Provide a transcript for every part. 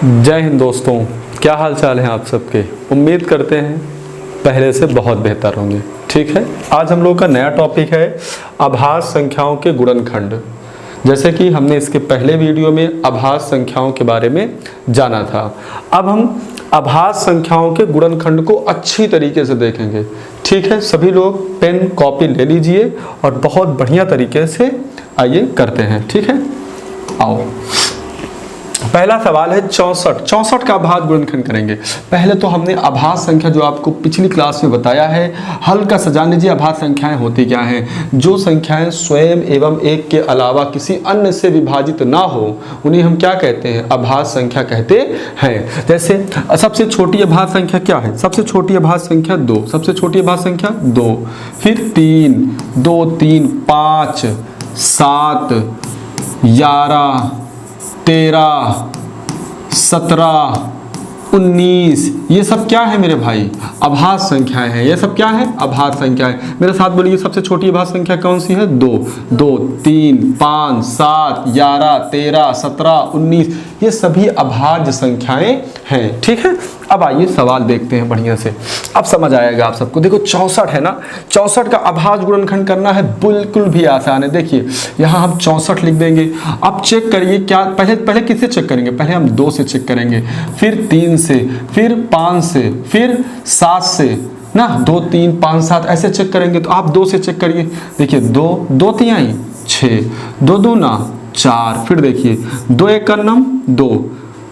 जय हिंद दोस्तों, क्या हाल चाल है आप सबके। उम्मीद करते हैं पहले से बहुत बेहतर होंगे। ठीक है, आज हम लोग का नया टॉपिक है अभाज्य संख्याओं के गुणनखंड। जैसे कि हमने इसके पहले वीडियो में अभाज्य संख्याओं के बारे में जाना था, अब हम अभाज्य संख्याओं के गुणनखंड को अच्छी तरीके से देखेंगे। ठीक है, सभी लोग पेन कॉपी ले लीजिए और बहुत बढ़िया तरीके से आइए करते हैं। ठीक है, आओ। पहला सवाल है 64 का अभाज्य गुणनखंड करेंगे। पहले तो हमने अभाज्य संख्या जो आपको पिछली क्लास में बताया है, हल्का सा जान लीजिए अभाज्य संख्याएं होती क्या हैं। जो संख्याएं स्वयं एवं एक के अलावा किसी अन्य से विभाजित ना हो उन्हें हम क्या कहते हैं, अभाज्य संख्या कहते हैं। जैसे सबसे छोटी अभाज्य संख्या क्या है, सबसे छोटी अभाज्य संख्या 2, सबसे छोटी अभाज्य संख्या 2, फिर 3, 2, 3, 5, 7, 11, 13, 17, 19, ये सब क्या है मेरे भाई, अभाज्य संख्याएं हैं। ये सब क्या है, अभाज्य संख्याएं। मेरे साथ बोलिए सबसे छोटी अभाज्य संख्या कौन सी है, 2, 2, 3, 5, 7, 11, 13, 17, 19, ये सभी अभाज्य संख्याएं हैं। ठीक है, अब आइए सवाल देखते हैं बढ़िया से, अब समझ आएगा आप सबको। देखो 64 है ना, 64 का अभाज्य गुणनखंड करना है, बिल्कुल भी आसान है। देखिए यहाँ हम 64 लिख देंगे। अब चेक करिए क्या, पहले किससे चेक करेंगे, पहले हम 2 से चेक करेंगे, फिर 3 से, फिर 5 से, फिर 7 से ना, 2, 3, 5, 7 ऐसे चेक करेंगे। तो आप 2 से चेक करिए। देखिए 2, 2 तिहाई 6, 2 दूना 4, फिर देखिए 2 एक नम 2,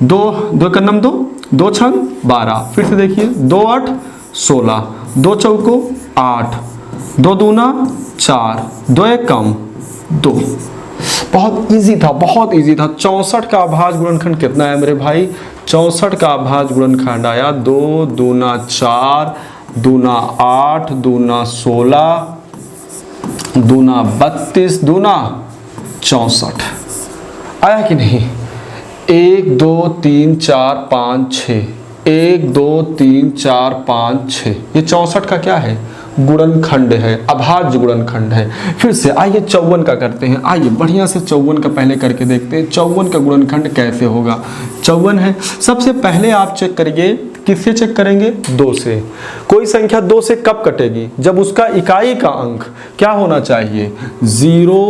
2 2 एक नम 2, 2 छंग 12, फिर से देखिए 2 8 16, 2 चौको 8, 2 दूना 4, 2 एक कम 2। बहुत इजी था, बहुत इजी था। 64 का अभाज्य गुणनखंड कितना है मेरे भाई, 64 का अभाज्य गुणनखंड आया 2 दूना 4, दूना 8, दूना 16, दूना 32, दूना 64। आया कि नहीं। 1 2 3 4 5 6, 1 2 3 4 5 6, ये 64 का क्या है, गुणनखंड है, अभाज्य गुणनखंड है। फिर से आइए 54 का करते हैं। आइए बढ़िया से 54 का पहले करके देखते हैं 54 का गुणनखंड कैसे होगा। 54 है, सबसे पहले आप चेक करिए, किससे चेक करेंगे, 2 से। कोई संख्या 2 से कब कटेगी, जब उसका इकाई का अंक क्या होना चाहिए, 0,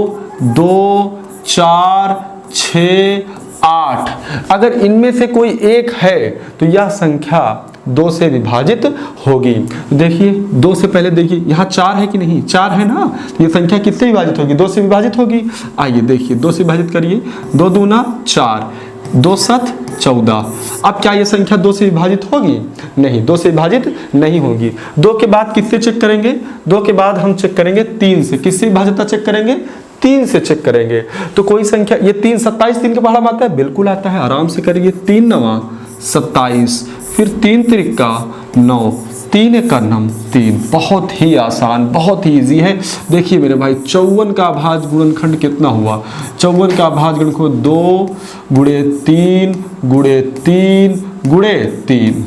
2, 4, 6, 8। अगर इनमें से कोई एक है तो यह संख्या 2 से विभाजित होगी। देखिए 2 से पहले देखिए यहाँ 4 है कि नहीं, 4 है ना, तो ये संख्या किससे विभाजित होगी, 2 से विभाजित होगी। आइए देखिए 2 से विभाजित करिए, 2 दूना 4, 2 7 14। अब क्या ये संख्या 2 से विभाजित होगी, नहीं, 2 से विभाजित नहीं होगी। 2 के बाद किससे चेक करेंगे, 2 के बाद हम चेक करेंगे 3 से। किससे विभाजित चेक करेंगे, 3 से चेक करेंगे। तो कोई संख्या, ये 3 27 3 के पहाड़ा में आता है, बिल्कुल आता है, आराम से करिए। 3 9 27, फिर 3 त्रिका 9, 3 एक नम 3। बहुत ही आसान, बहुत ही इजी है। देखिए मेरे भाई 54 का अभाज्य गुणनखंड कितना हुआ, 54 का अभाज्य गुणनखंड 2 गुणे 3 गुणे 3 गुणे 3,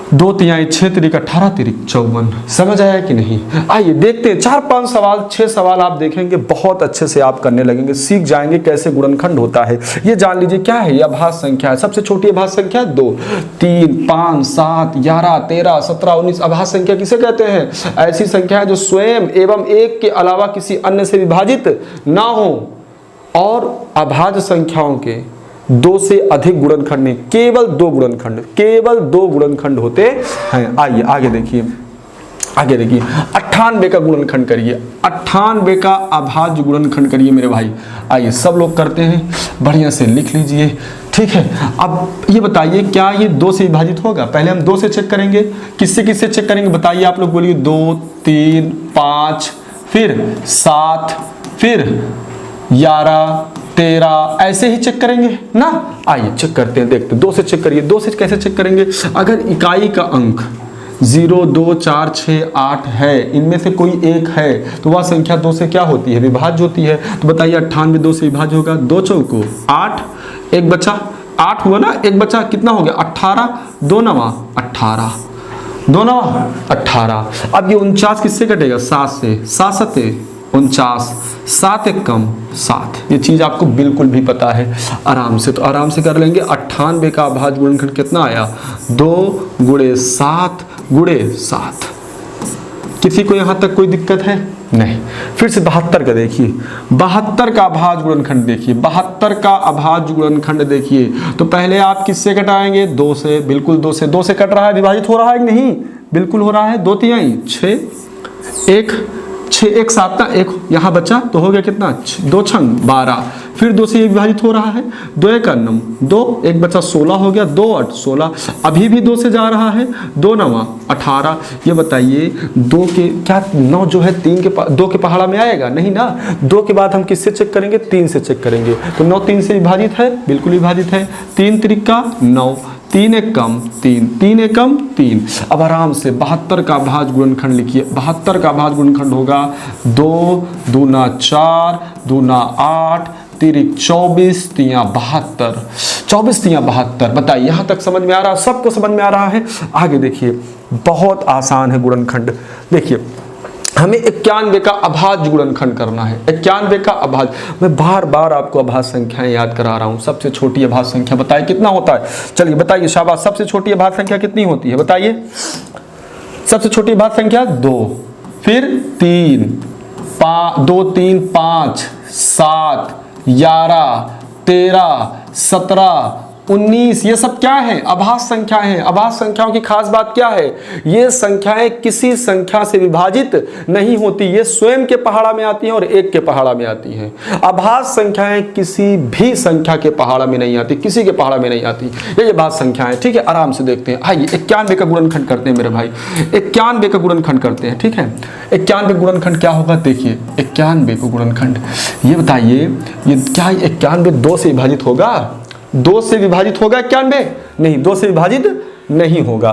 2 तिहाई 6 तिरिक 18 तिरिक 54। समझ आया कि नहीं। आइए देखते हैं 4-5 सवाल, 6 सवाल आप देखेंगे, बहुत अच्छे से आप करने लगेंगे, सीख जाएंगे कैसे गुणनखंड होता है। ये जान लीजिए क्या है, ये अभाज्य संख्या है। सबसे छोटी अभाज्य संख्या 2, 3, 5, 7, 11, 13, 17, 19। अभाज्य संख्या किसे कहते हैं, ऐसी संख्या है जो स्वयं एवं एक के अलावा किसी अन्य से विभाजित ना हो। और अभाज्य संख्याओं के 2 से अधिक गुणनखंड नहीं, केवल 2 गुणनखंड, केवल 2 गुणनखंड होते हैं। आइए आगे देखिए, आगे देखिए 98 का गुणनखंड करिए, 98 का अभाज्य गुणनखंड करिए मेरे भाई। आइए सब लोग करते हैं, बढ़िया से लिख लीजिए। ठीक है, अब ये बताइए क्या ये 2 से विभाजित होगा। पहले हम 2 से चेक करेंगे, किससे किससे चेक करेंगे बताइए आप लोग, बोलिए 2 3 5, फिर 7, फिर 11 13, ऐसे ही चेक करेंगे ना। आइए चेक करते हैं, देखते हैं 2 से चेक करिए। 2 से कैसे चेक करेंगे, अगर इकाई का अंक 0 2 4 6 8 है, इनमें से कोई एक है तो वह संख्या 2 से क्या होती है, विभाज्य होती है। तो बताइए 98 2 से विभाज्य होगा, 2 चौको 8, एक बचा 8 हुआ ना, एक बचा कितना हो गया 18, 2 9 18, 2 9 18। अब ये 49 किससे कटेगा, 7 से, 7 7 49, 7 एक कम 7। ये चीज़ आपको बिल्कुल भी पता है आराम से, तो आराम से कर लेंगे। 98 का अभाज्य गुणनखंड कितना आया? 2 गुणे 7 गुणे 7। किसी को यहाँ तक कोई दिक्कत है? नहीं। फिर से 72 का देखिए, 72 का अभाज्य गुणनखंड देखिए, 72 का अभाज्य गुणनखंड देखिए। तो पहले आप किससे घटाएंगे? 2 से, बिल्कुल 2 से। 2 से कट रहा है, विभाजित हो रहा है कि नहीं? बिल्कुल हो रहा है। 2 तिहाई 6, 1 6 1 7 ना, 1 यहाँ बचा तो हो गया कितना? 2 छंग 12। फिर 2 से ये विभाजित हो रहा है, 2 1 9, 2 1 बचा 16 हो गया, 2 8 16। अभी भी 2 से जा रहा है, 2 9 18। ये बताइए 2 के क्या 9 जो है 2 के पहाड़ा में आएगा? नहीं ना। 2 के बाद हम किससे चेक करेंगे? 3 से चेक करेंगे। तो 9 3 से विभाजित है, बिल्कुल विभाजित है। 3 त्रिका 9, 3 एक कम 3, 3 एक कम 3। अब आराम से 72 का अभाज्य गुणनखंड लिखिए। 72 का अभाज्य गुणनखंड होगा 2 दूना 4 दूना 8 तिरिक 24 तिया 72, 24 तिया 72। बताइए यहाँ तक समझ में आ रहा है? सबको समझ में आ रहा है? आगे देखिए, बहुत आसान है गुणनखंड। देखिए हमें 91 का अभाज्य गुणनखंड करना है। 91 का अभाज्य, मैं बार बार आपको अभाज्य संख्याएं याद करा रहा हूं। सबसे छोटी अभाज्य संख्या बताइए कितना होता है? चलिए बताइए, शाबाश। सबसे छोटी अभाज्य संख्या कितनी होती है? बताइए। सबसे छोटी अभाज्य संख्या 2, फिर 3 2 3 5 7 11 13 17 19। ये सब क्या है? अभाज्य संख्याएं हैं। अभाज्य संख्याओं की खास बात क्या है? ये संख्याएं किसी संख्या से विभाजित नहीं होती, ये स्वयं के पहाड़ा में आती हैं और 1 के पहाड़ा में आती हैं। अभाज्य संख्याएं किसी भी संख्या के पहाड़ा में नहीं आती, किसी के पहाड़ा में नहीं आती। ये अभाज्य संख्याएं, ठीक है। आराम से देखते हैं। आइए 91 का गुणनखंड करते हैं मेरे भाई। 91 का गुणनखंड करते हैं, ठीक है। 91 गुणनखंड क्या होगा? देखिए 91 का गुणनखंड, ये बताइए, ये क्या 91 2 से विभाजित होगा? 2 से विभाजित होगा 91? नहीं, 2 से विभाजित नहीं होगा,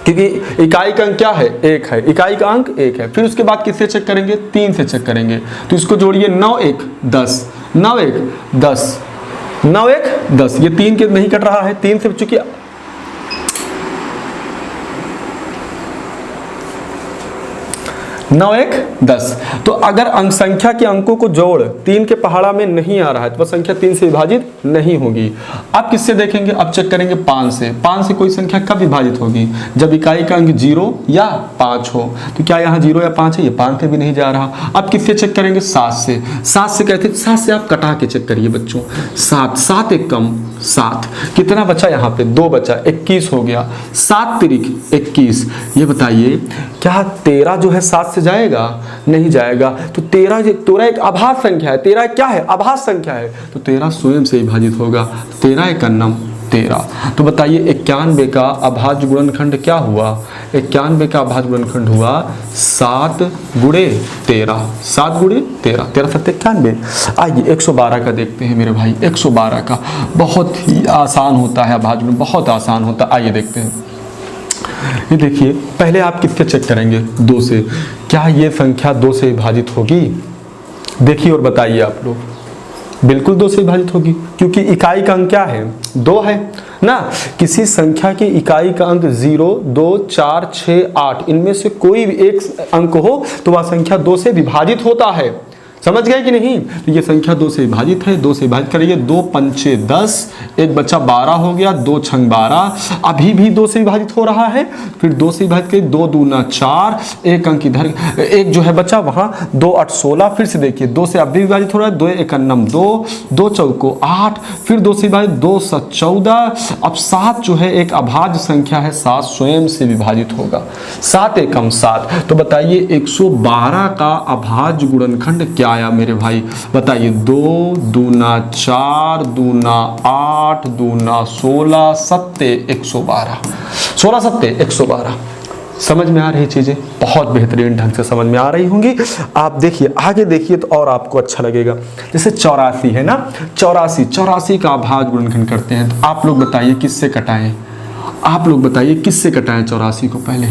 क्योंकि इकाई का अंक क्या है? 1 है। इकाई का अंक 1 है। फिर उसके बाद किससे चेक करेंगे? 3 से चेक करेंगे। तो इसको जोड़िए, 9 1 10, 9 1 10, 9 1 10। ये 3 के नहीं कट रहा है, 3 से चूंकि 9 1 10। तो अगर अंक संख्या के अंकों को जोड़ 3 के पहाड़ा में नहीं आ रहा है तो वह संख्या 3 से विभाजित नहीं होगी। अब किससे देखेंगे? अब चेक करेंगे 5 से। 5 से कोई संख्या कब विभाजित होगी? जब इकाई का अंक 0 या 5 हो। तो क्या यहाँ 0 या 5 है? ये 5 से भी नहीं जा रहा। अब किससे चेक करेंगे? 7 से। 7 से कहते, 7 से आप कटा के चेक करिए बच्चों। 7 7 एक कम 7। कितना बचा? यहाँ पे 2 बचा, 21 हो गया। 7 तिरिक 21। ये बताइए क्या 13 जो है 7 से जाएगा? नहीं जाएगा। तो 13 एक अभाज्य संख्या है। 13 क्या है? अभाज्य संख्या है। तो 13 स्वयं से विभाजित होगा। 13 एक 13। तो बताइए 91 का अभाज्य गुणनखंड क्या हुआ? 91 का अभाज्य गुणनखंड हुआ 7 गुणे 13। 7 गुणे 13, 13 7 91। आइए 112 का देखते हैं मेरे भाई। 112 का बहुत ही आसान होता है अभाज्य गुणन, बहुत आसान होता है। आइए देखते हैं। ये देखिए, पहले आप किससे चेक करेंगे? 2 से। क्या ये संख्या 2 से विभाजित होगी? देखिए और बताइए आप लोग। बिल्कुल 2 से विभाजित होगी, क्योंकि इकाई का अंक क्या है? 2 है ना। किसी संख्या की इकाई का अंक 0 2 4 6 8 इनमें से कोई भी एक अंक हो तो वह संख्या 2 से विभाजित होता है। समझ गए कि नहीं? तो ये संख्या 2 से विभाजित है। 2 से विभाजित करिए, 2 पंचे 10, एक बच्चा 12 हो गया, 2 छंग 12। अभी भी 2 से विभाजित हो रहा है। फिर 2 से विभाजित करिए, 2 दूना 4, एक अंक इधर, एक जो है बच्चा वहाँ, 2 8 16। फिर से देखिए 2 से अभी विभाजित हो रहा है, 2 1 9 2, 2 चौको 8। फिर 2 से विभाजित, 2 7 14। अब 7 जो है एक अभाज्य संख्या है, 7 स्वयं से विभाजित होगा। 7 एकम 7। तो बताइए 112 का अभाज्य गुणनखंड क्या आया मेरे भाई? बताइए। 2 दूना 4 दूना 8 दूना 16 7 112। 16 7 112। समझ में आ रही चीजें? बहुत बेहतरीन ढंग से समझ में आ रही होंगी। आप देखिए, आगे देखिए तो और आपको अच्छा लगेगा। जैसे 84 है ना, 84 का अभाज्य गुणनखंड करते हैं। तो आप लोग बताइए किससे कटाएं? आप लोग बताइए किससे कटाएं 84 को? पहले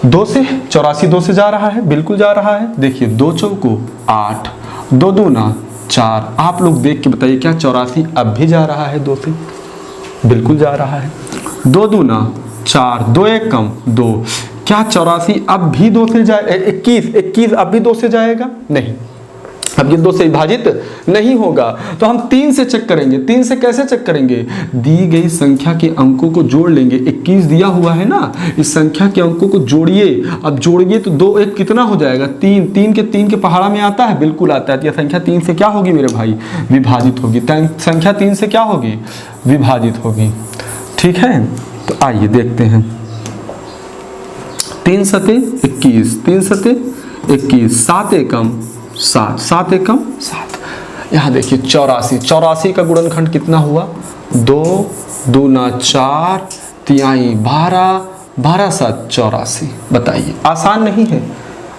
2 से। 84 2 से जा रहा है, बिल्कुल जा रहा है। देखिए 2 चौको 8, 2 दूना 4। आप लोग देख के बताइए क्या 84 अब भी जा रहा है 2 से? बिल्कुल जा रहा है। 2 दूना 4, 2 एक कम 2। क्या 84 अब भी 2 से जाए 21 अब भी 2 से जाएगा? नहीं, अब ये 2 से विभाजित नहीं होगा। तो हम 3 से चेक करेंगे। 3 से कैसे चेक करेंगे? दी गई संख्या के अंकों को जोड़ लेंगे। 21 दिया हुआ है ना, इस संख्या के अंकों को जोड़िए। अब जोड़िए तो 2 1 कितना हो जाएगा? 3। 3 के पहाड़ा में आता है, बिल्कुल आता है। तो यह संख्या 3 से क्या होगी मेरे भाई? विभाजित होगी। संख्या 3 से क्या होगी? विभाजित होगी। ठीक है, तो आइए देखते हैं। 3 सते 21, 3 सते 21, 7 एकम 7, 7 एकम 7। यहाँ देखिए 84, 84 का गुणनखंड कितना हुआ? 2 दूना 4 तिहाई 12, 12 7 84। बताइए आसान नहीं है?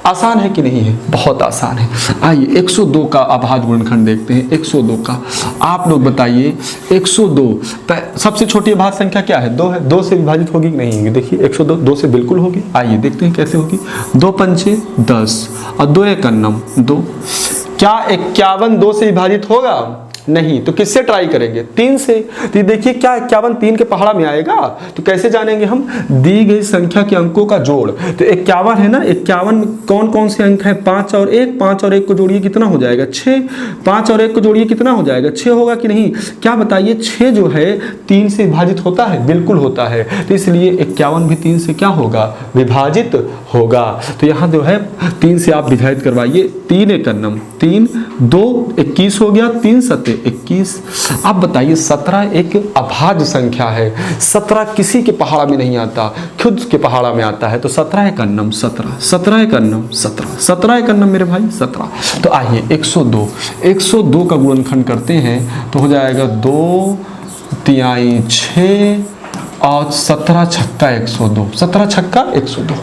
आसान है कि नहीं है? बहुत आसान है। आइए 102 का अभाज्य गुणनखंड देखते हैं। 102 का आप लोग बताइए। 102 सबसे छोटी अभाज्य संख्या क्या है? 2 है। 2 से विभाजित होगी कि नहीं होगी? देखिए 102 2 से बिल्कुल होगी। आइए देखते हैं कैसे होगी। 2 पंचे 10 और 2 एकन्नम 2। क्या 51 2 से विभाजित होगा? नहीं। तो किससे ट्राई करेंगे? 3 से। तो देखिए क्या 51 3 के पहाड़ा में आएगा? तो कैसे जानेंगे हम? दी गई संख्या के अंकों का जोड़। तो 51 है ना, 51 में कौन कौन से अंक है? 5 और 1, 5 और 1 को जोड़िए कितना हो जाएगा? 6। 5 और 1 को जोड़िए कितना हो जाएगा? 6 होगा कि नहीं? क्या बताइए 6 जो है 3 से विभाजित होता है? बिल्कुल होता है। तो इसलिए 51 भी 3 से क्या होगा? विभाजित होगा। तो यहाँ जो है 3 से आप विभाजित करवाइए। 3 एकन्नम 3, 2 21 हो गया, 3 सते 21। अब बताइए 17 एक अभाज्य संख्या है। 17 किसी के पहाड़ा में नहीं आता, खुद के पहाड़ा में आता है। तो 17 एकन्नम 17, 17 एकन्नम 17, 17 एकन्नम मेरे भाई 17। तो आइए 102, 102 का गुणनखंड करते हैं तो हो जाएगा 2 तिहाई 6 और 17 छक्का 102, 17 छक्का 102।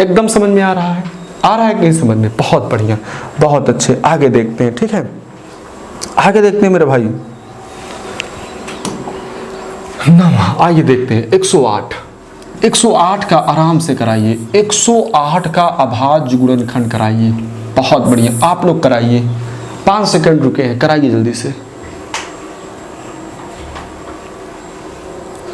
एकदम समझ में आ रहा है? आ रहा है कि नहीं समझ में? बहुत बढ़िया, बहुत अच्छे। आगे देखते हैं। ठीक है, आगे देखते हैं मेरे भाई। आइए देखते हैं 108। 108 का आराम से कराइए। 108 का अभाज्य गुणनखंड कराइए। बहुत बढ़िया, आप लोग कराइए। 5 सेकंड रुके हैं, कराइए जल्दी से।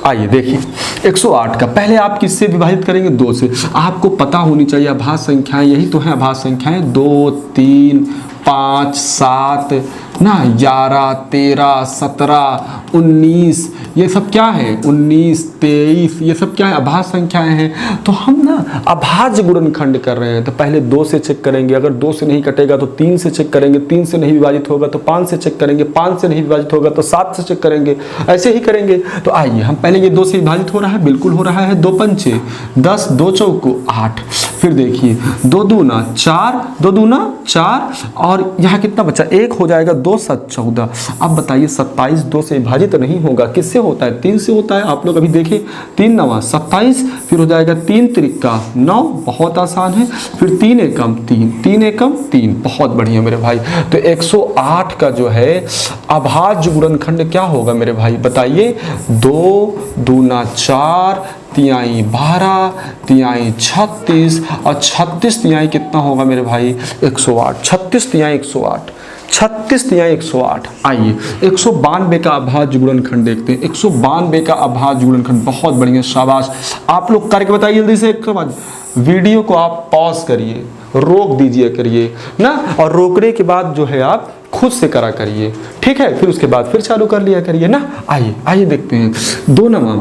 आइए देखिए 108 का पहले आप किससे विभाजित करेंगे? 2 से। आपको पता होनी चाहिए अभाज्य संख्याएं, यही तो है अभाज्य संख्याएं। 2 3 5 7 ना 11 13 17 19, ये सब क्या है? 19 23, ये सब क्या है? अभाज्य संख्याएं हैं। तो हम ना अभाज्य गुणनखंड कर रहे हैं। तो पहले 2 से चेक करेंगे, अगर 2 से नहीं कटेगा तो 3 से चेक करेंगे, 3 से नहीं विभाजित होगा तो 5 से चेक करेंगे, 5 से नहीं विभाजित होगा तो 7 से चेक करेंगे, ऐसे ही करेंगे। तो आइए हम पहले ये 2 से विभाजित हो रहा है, बिल्कुल हो रहा है। 2 पंचे 10, 2 चौको 8। फिर देखिए 2 दूना 4, 2 दूना 4 और यहाँ कितना बचा? 1 हो जाएगा। 2 7 14। अब बताइए 27 2 से विभाजित नहीं होगा, किससे होता है? 3 से होता है। आप लोग अभी देखिए 3 9 27, फिर हो जाएगा 3 त्रिका 9, बहुत आसान है। फिर 3 एकम 3, 3 एकम 3, बहुत बढ़िया मेरे भाई। तो 108 का जो है अभाज्य गुणनखंड क्या होगा मेरे भाई? बताइए। 2 दूना 4 तिहाई 12 तिहाई 36 और 36 तिहाई कितना होगा मेरे भाई? 108। 36 तिहाई 108, 36 तिहाई 108। आइए 192 का अभाज्य गुणनखंड देखते हैं। 192 का अभाज्य गुणनखंड, बहुत बढ़िया, शाबाश। आप लोग करके बताइए जल्दी से। 192 वीडियो को आप पॉज करिए, रोक दीजिए करिए ना, और रोकने के बाद जो है आप खुद से करा करिए। ठीक है, फिर उसके बाद फिर चालू कर लिया करिए ना। आइए आइए देखते हैं। 2 9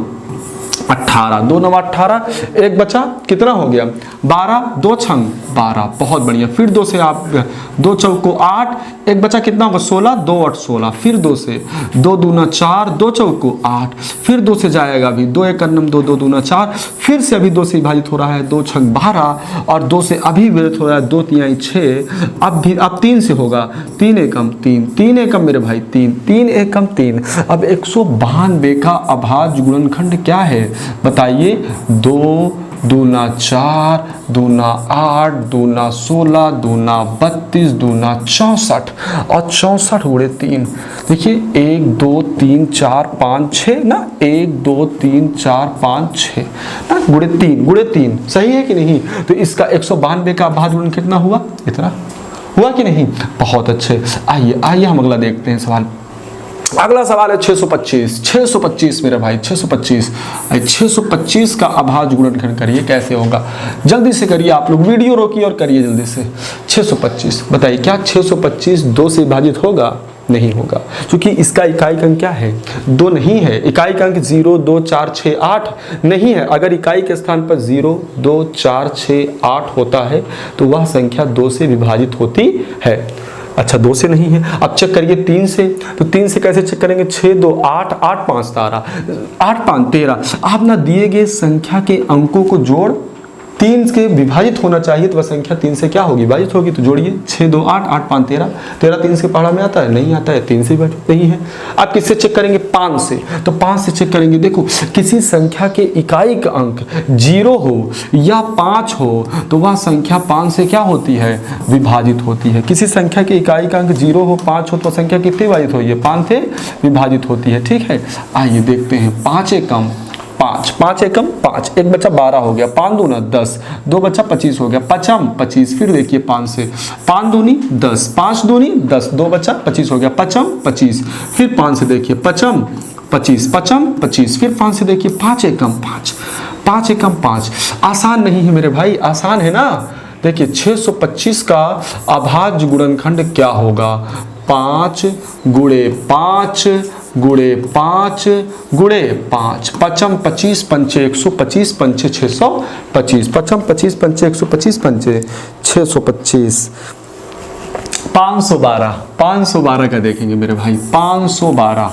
18, 2 9 18, एक बचा कितना हो गया? 12, 2 छंग 12, बहुत बढ़िया। फिर 2 से आप 2 चौको 8, एक बचा कितना होगा? 16, 2 8 16। फिर 2 से 2 दूना 4, 2 चौको 8। फिर 2 से जाएगा अभी 2 एकन्नम 2, 2 दूना 4। फिर से अभी 2 से विभाजित हो रहा है, 2 छंग 12 और 2 से अभी विभाजित हो रहा है 2 तिहाई 6। अब 3 से होगा, 3 एकम 3, 3 एकम मेरे भाई 3, 3 एकम 3। अब 192 का अभाज्य गुणनखंड क्या है? बताइए। 2 दूना 4 दूना 8 दूना 16 दूना 32 दूना 64 और 64 गुणे 3। देखिए 1 2 3 4 5 6 ना, 1 2 3 4 5 6 ना, गुणे 3 सही है कि नहीं? तो इसका 192 का अभाज्य गुणनखंड कितना हुआ? इतना हुआ कि नहीं? बहुत अच्छे। आइए आइए हम अगला देखते हैं सवाल। अगला सवाल है 625। 625 मेरे भाई 625। 625 का अभाज्य गुणनखंड करिए, कैसे होगा? जल्दी से करिए आप लोग, वीडियो रोकिए और करिए जल्दी से। 625 बताइए, क्या 625 2 से विभाजित होगा? नहीं होगा, क्योंकि इसका इकाई अंक क्या है? 2 नहीं है। इकाई अंक 0 2 4 6 8 नहीं है। अगर इकाई के स्थान पर 0 2 4 6 8 होता है तो वह संख्या 2 से विभाजित होती है। अच्छा 2 से नहीं है। अब चेक करिए 3 से, तो 3 से कैसे चेक करेंगे? 6 2 8 8 5 13 8 5 13। आप ना दिए गए संख्या के अंकों को जोड़ 3 के विभाजित होना चाहिए, तो वह संख्या 3 से क्या होगी? विभाजित होगी। तो जोड़िए 6 2 8 8 5 13। 13 3 से पहाड़ा में आता है? नहीं आता है, 3 से विभाजित नहीं है। आप किससे चेक करेंगे? 5 से। तो 5 से चेक करेंगे। देखो किसी संख्या के इकाई का अंक 0 हो या 5 हो तो वह संख्या 5 से क्या होती है? विभाजित होती है। किसी संख्या के इकाई का अंक 0 हो 5 हो तो संख्या कितनी विभाजित होती है? 5 से विभाजित होती है। ठीक है, आइए देखते हैं। 5 एकम 5, 5 एकम 5, 1 बचा 12 हो गया, 5 दूना 10, 2 बचा 25 हो गया, पचम 25। फिर देखिए 5 से, 5 दूनी 10, 5 दूनी 10, 2 बचा 25 हो गया, पचम 25। फिर 5 से देखिए पचम 25, पचम 25। फिर 5 से देखिए 5 एकम 5, 5 एकम 5। आसान नहीं है मेरे भाई, आसान है ना? देखिए 625 का अभाज्य गुणनखंड क्या होगा? 5 गुणे 5 गुणे 5 गुणे 5। पचम 25 पंचे 125 पंचे 625। पचम 25 पंचे 125 पंचे 625। 512, 512 का देखेंगे मेरे भाई। 512,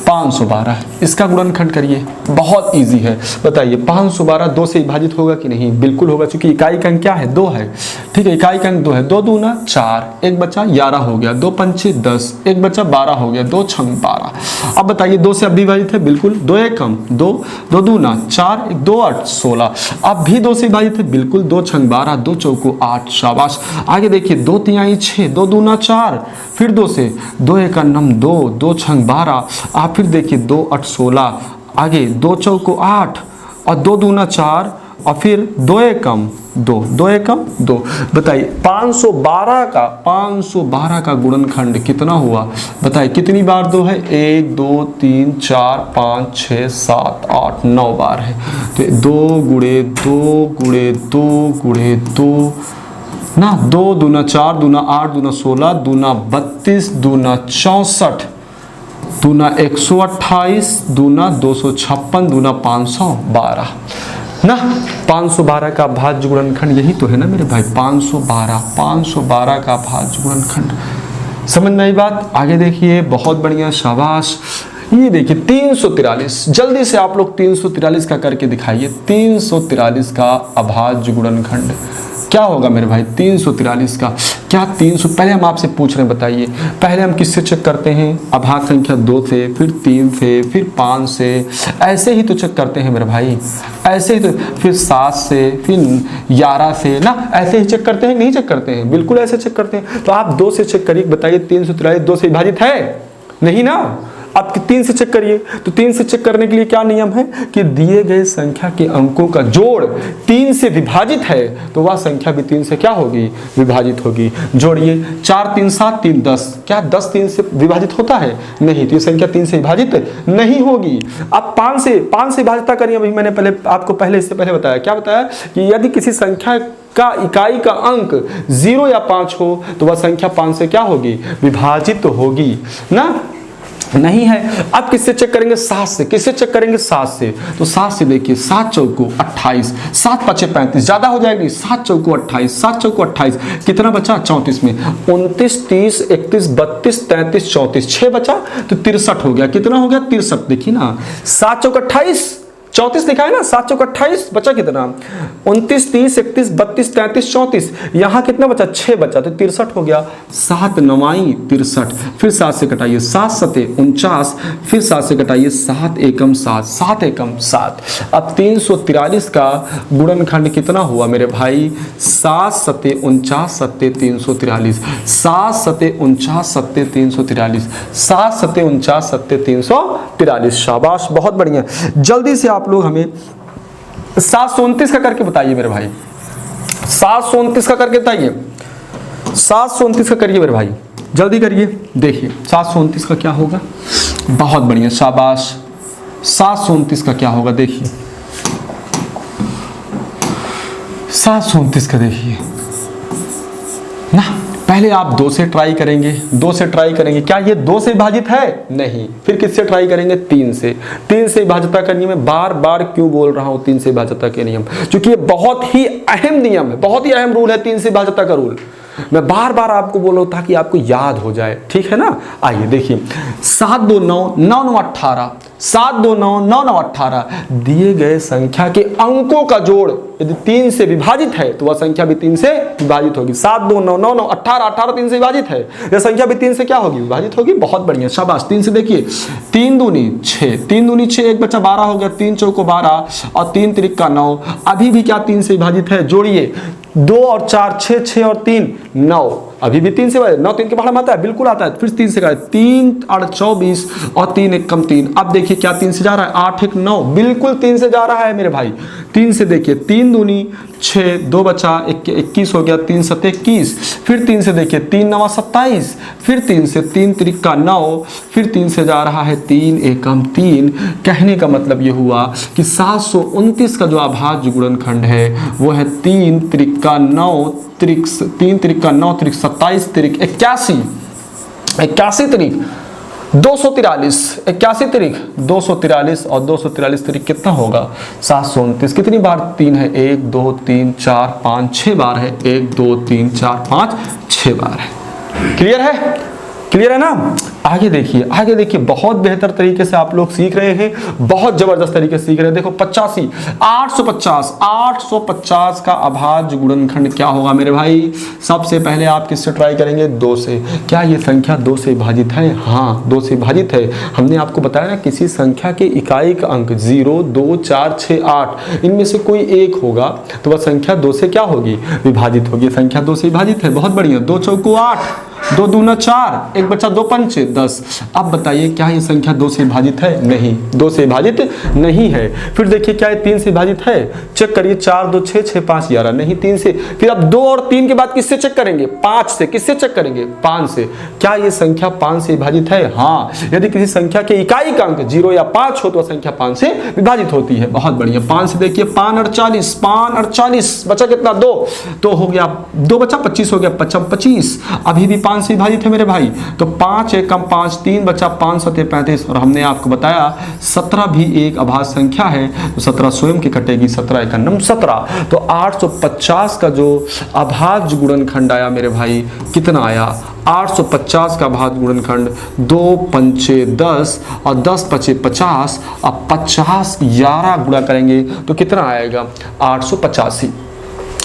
512 इसका गुणनखंड करिए, बहुत इजी है। बताइए 512 2 से विभाजित होगा कि नहीं? बिल्कुल होगा, क्योंकि इकाई का अंक क्या है? 2 है। ठीक है, इकाई का अंक 2 है। 2 दूना 4, 1 बचा 11 हो गया, 2 पंचे 10, 1 बचा 12 हो गया, 2 छंग 12। अब बताइए 2 से अब भी विभाजित है? बिल्कुल। 2 एकम 2, 2 दूना 4, 2 8 16। अब भी 2 से विभाजित है? बिल्कुल। 2 छंग 12, 2 चौको 8। शाबाश। आगे देखिए 2 तिहाई 6, 2 दूना 4, फिर 2 से 2 एक 2, 2 छंग 12। आप फिर देखिए 2 8 16। आगे 2 चौको 8 और 2 दूना 4 और फिर 2 एकम 2, 2 एकम 2। बताइए 512 का गुणनखंड कितना हुआ? बताइए कितनी बार 2 है? 1 2 3 4 5 6 7 8 9 बार है। तो 2 गुणे 2 गुणे 2 गुणे 2 ना, 2 दूना 4 दूना 8 दूना 16 दूना 32 दूना 64 दूना 128 दूना 256 दूना 512 ना। 512 का भाज्य गुणनखंड यही तो है ना मेरे भाई? 512 का भाज्य गुणनखंड। समझ में आई बात? आगे देखिए, बहुत बढ़िया, शाबाश। ये देखिए 343, जल्दी से आप लोग 343 का करके दिखाइए। 343 का अभाज्य गुणनखंड क्या होगा मेरे भाई? 343 का क्या? 300 पहले हम आपसे पूछ रहे हैं, बताइए पहले हम किससे चेक करते हैं? अभाज्य संख्या 2 से, फिर 3 से, फिर 5 से, ऐसे ही तो चेक करते हैं मेरे भाई। ऐसे ही तो, फिर 7 से, फिर 11 से ना, ऐसे ही चेक करते हैं। नहीं चेक करते हैं? बिल्कुल ऐसे चेक करते हैं। तो आप 2 से चेक करिए। बताइए 343 2 से विभाजित है? नहीं ना। आप 3 से चेक करिए। तो 3 से चेक करने के लिए क्या नियम है कि दिए गए संख्या के अंकों का जोड़ 3 से विभाजित है तो वह संख्या भी 3 से क्या होगी? विभाजित होगी। जोड़िए 4 3 7 3 10। क्या 10 3 से विभाजित होता है? नहीं, तो ये संख्या 3 से विभाजित नहीं होगी। अब 5 से विभाजित करिए। अभी मैंने इससे पहले बताया, क्या बताया कि यदि किसी संख्या का इकाई का अंक 0 या 5 हो तो वह संख्या 5 से क्या होगी? विभाजित होगी ना। नहीं है। अब किससे चेक करेंगे? 7 से। किससे चेक करेंगे? 7 से। तो 7 से देखिए 7 चौको 28, 7 पचे 35, ज्यादा हो जाएगी। 7 चौको 28, 7 चौको 28, कितना बचा? 34 में 29 30 31 32 33 34, 6 बचा तो 63 हो गया। कितना हो गया? 63। देखिए ना, 7 चौको 28, 34 लिखा है ना, 7 चौक 28, बचा कितना? 29 30 31 32 33 34, यहाँ कितना बचा? 6 बचा तो 63 हो गया। 7 9 63, फिर 7 से कटाइए 7 7 49, फिर 7 से कटाइए 7 एकम 7, 7 एकम 7। अब 343 का गुणनखंड कितना हुआ मेरे भाई? 7 7 49 7 343, 7 7 49 7 343, 7 7 49 7 343। शाबाश, बहुत बढ़िया। जल्दी से आप लोग हमें 729 का करके बताइए मेरे भाई। 729 का करके बताइए। 729 का करिए मेरे भाई, जल्दी करिए। देखिए 729 का क्या होगा? बहुत बढ़िया, शाबाश। 729 का क्या होगा देखिए, 729 का देखिए ना। पहले आप 2 से ट्राई करेंगे, 2 से ट्राई करेंगे, क्या ये 2 से विभाजित है? नहीं। फिर किससे ट्राई करेंगे? 3 से। 3 से विभाज्यता का नियम है। बार बार क्यों बोल रहा हूं 3 से विभाज्यता के नियम? क्योंकि ये बहुत ही अहम नियम है, बहुत ही अहम रूल है 3 से विभाज्यता का रूल। मैं बार बार आपको बोल रहा हूं ताकि आपको याद हो जाए, ठीक है ना। आइए देखिए, 7 2 9 9 9 18, 7 2 9 9 9 18 दिए गए संख्या के अंकों का जोड़ यदि 3 से विभाजित है तो वह संख्या भी 3 से विभाजित होगी। 7 2 9 9 9 18 18 3 से विभाजित है, यह संख्या भी 3 से क्या होगी? विभाजित होगी। बहुत बढ़िया, शाबाश। 3 से देखिए, 3 दूनी 6, 3 दूनी 6, एक बच्चा 12 हो गया, 3 चौको 12 और 3 तिरिक का 9। अभी भी क्या 3 से विभाजित है? जोड़िए, 2 और 4 6, 6 और 3 9, अभी भी 3 से 9 3 के बाहर में आता है, बिल्कुल आता है। फिर 3 से 3 8 24 और 3 1 कम 3। अब देखिए क्या 3 से जा रहा है? 8 1 9, बिल्कुल 3 से जा रहा है मेरे भाई। 3 से देखिए, 3 दूनी 6, 2 बचा 21 हो गया, 3 7 21। फिर 3 से देखिए, 3 9 27, फिर 3 से 3 तिरिक का 9, फिर 3 से जा रहा है 3 एकम 3। कहने का मतलब ये हुआ कि 729 का जो अभाज्य गुणनखंड है वो है 3 तिरिक का 9 तिरिक 3 तिरिक का 9 तिरिक 27 तिरिक 81, 81 तिरिक 243, 81 तिरिक 243 और 243 तिरिक कितना होगा? 729। कितनी बार 3 है? 1 2 3 4 5 6 बार है। 1 2 3 4 5 6 बार है। क्लियर है? क्लियर है ना। आगे देखिए, आगे देखिए, बहुत बेहतर तरीके से आप लोग सीख रहे हैं, बहुत जबरदस्त तरीके से सीख रहे हैं। देखो 85, 850, 850 का अभाज्य गुणनखंड क्या होगा मेरे भाई? सबसे पहले आप किससे ट्राई करेंगे? 2 से। क्या ये संख्या 2 से विभाजित है? हाँ, 2 से विभाजित है। हमने आपको बताया ना, किसी संख्या के इकाई का अंक 0 2 4 6 8 इनमें से कोई एक होगा तो वह संख्या 2 से क्या होगी? विभाजित होगी। संख्या 2 से विभाजित है, बहुत बढ़िया। 2 चौको 8, 2 दूना 4, एक बच्चा 2 पंचे 10। अब बताइए क्या ये संख्या 2 से विभाजित है? नहीं, 2 से विभाजित नहीं है। फिर देखिए क्या ये 3 से विभाजित है? चेक करिए, 4 2 6 6 5 11, नहीं 3 से। फिर अब 2 और 3 के बाद किससे चेक करेंगे? 5 से। किससे चेक करेंगे? 5 से। क्या ये संख्या 5 से विभाजित है? हाँ। यदि किसी संख्या के इकाई का अंक 0 या 5 हो तो संख्या 5 से विभाजित होती है। बहुत बढ़िया। 5 से देखिए, 5 48, 5 48 बचा कितना? 2 तो हो गया, 2 बचा 25 हो गया, 25। अभी भी 5 से विभाजित है मेरे भाई। तो 5 एकम 5, 3 बचा, 5 7 35। और हमने आपको बताया 17 भी एक अभाज्य संख्या है, तो 17 स्वयं की कटेगी, 17 एक 17। तो 850 का जो अभाज्य गुणनखंड आया मेरे भाई, कितना आया? 850 का अभाज्य गुणनखंड 2 पंचे 10 और 10 पचे 50 और 50 11 गुणा करेंगे तो कितना आएगा? 885।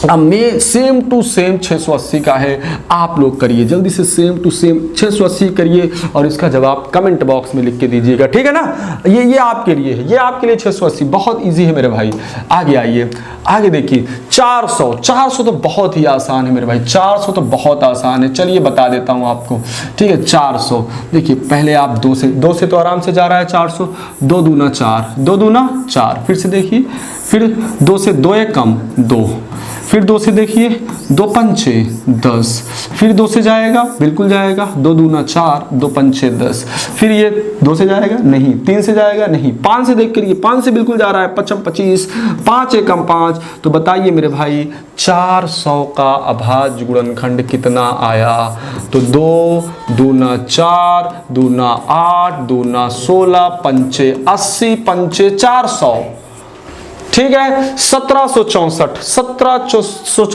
अब मैं सेम टू सेम 680 का है, आप लोग करिए जल्दी से, सेम टू सेम 680 करिए और इसका जवाब कमेंट बॉक्स में लिख के दीजिएगा, ठीक है ना। ये आपके लिए है, ये आपके लिए 680 बहुत इजी है मेरे भाई। आगे आइए, आगे देखिए 400। 400 तो बहुत ही आसान है मेरे भाई, 400 तो बहुत आसान है। चलिए बता देता हूँ आपको, ठीक है। 400 देखिए, पहले आप 2 से तो आराम से जा रहा है 400। 2 दूना 4, 2 दूना 4। फिर से देखिए, फिर 2 से 2 एक कम 2, फिर 2 से देखिए 2 पंचे 10, फिर 2 से जाएगा, बिल्कुल जाएगा, 2 दूना 4, 2 पंचे 10। फिर ये 2 से जाएगा नहीं, 3 से जाएगा नहीं, 5 से देख करिए, 5 से बिल्कुल जा रहा है, 5 25, 5 एकम 5। तो बताइए मेरे भाई 400 का अभाज्य गुणनखंड कितना आया? तो 2 दूना 4, दूना 8, दूना 16, पंचे 80, पंचे 400, ठीक है। 1764